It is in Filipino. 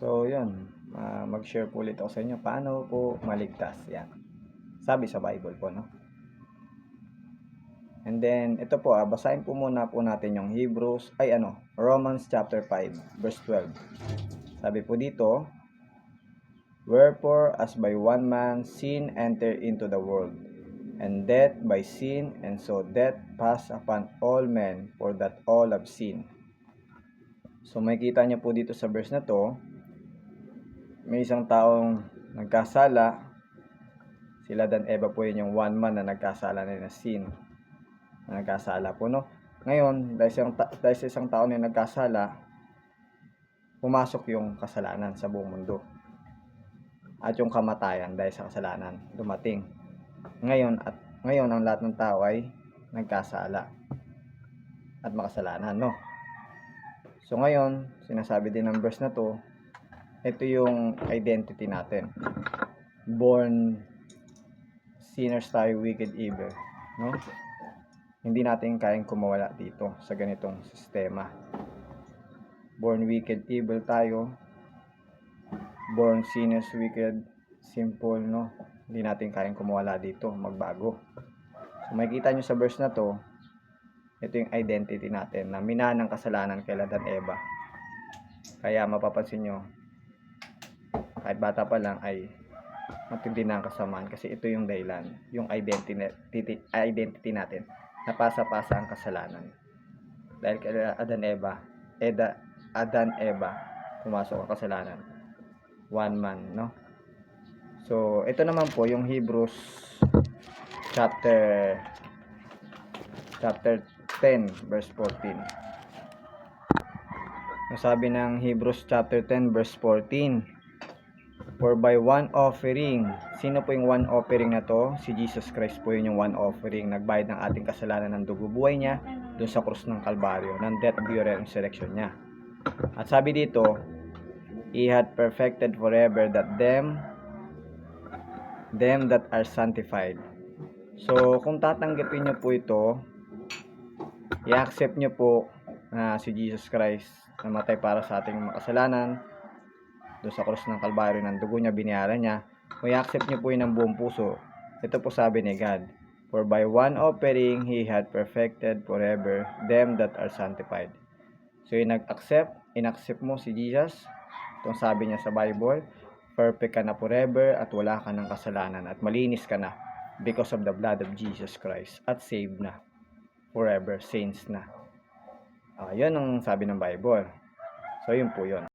So, yun. Mag-share po ulit ako sa inyo paano po maligtas. Yan. Sabi sa Bible po, no? And then, ito po, basahin po muna po natin yung Romans chapter 5, verse 12. Sabi po dito, wherefore, as by one man sin entered into the world, and death by sin, and so death passed upon all men, for that all have sinned. So, makikita niyo po dito sa verse na to, may isang taong nagkasala. Sila Dan Eva po yun yung one man na nagkasala na sin. Na nagkasala po, no? Ngayon, dahil sa isang tao na nagkasala, pumasok yung kasalanan sa buong mundo. At yung kamatayan dahil sa kasalanan dumating. Ngayon ang lahat ng tao ay nagkasala at makasalanan, no? So ngayon, sinasabi din ng verse na to, ito yung identity natin. Born sinners tayo, wicked evil, no? Hindi natin kayang kumawala dito sa ganitong sistema. Born wicked evil tayo. Born sinners, wicked, simple, no? Hindi natin kayang kumawala dito, magbago. So makikita nyo sa verse na to, ito yung identity natin na minana ng kasalanan kay Dan Eva. Kaya mapapansin nyo, kahit bata pa lang ay matindi na ang kasamaan kasi ito yung dahilan, yung identity natin. Napasa-pasa ang kasalanan. Dahil kay Adan Eva, pumasok ang kasalanan. One man, no? So, ito naman po yung Hebrews chapter 10 verse 14. Ang sabi ng Hebrews chapter 10 verse 14, for by one offering, sino po yung one offering na to? Si Jesus Christ po yun yung one offering. Nagbayad ng ating kasalanan ng dugo buhay niya doon sa krus ng Kalbaryo, ng death, burial, and resurrection niya. At sabi dito, He had perfected forever them that are sanctified. So, kung tatanggapin nyo po ito, i-accept nyo po na si Jesus Christ namatay para sa ating makasalanan doon sa krus ng Kalbaryo, ng dugo niya, binayaran niya. Kung i-accept nyo po yun ng buong puso, ito po sabi ni God, for by one offering, He had perfected forever them that are sanctified. So, in-accept mo si Jesus, itong sabi niya sa Bible, perfect ka na forever at wala ka ng kasalanan at malinis ka na because of the blood of Jesus Christ at saved na forever, saints na. Yun ang sabi ng Bible. So, yun po yun.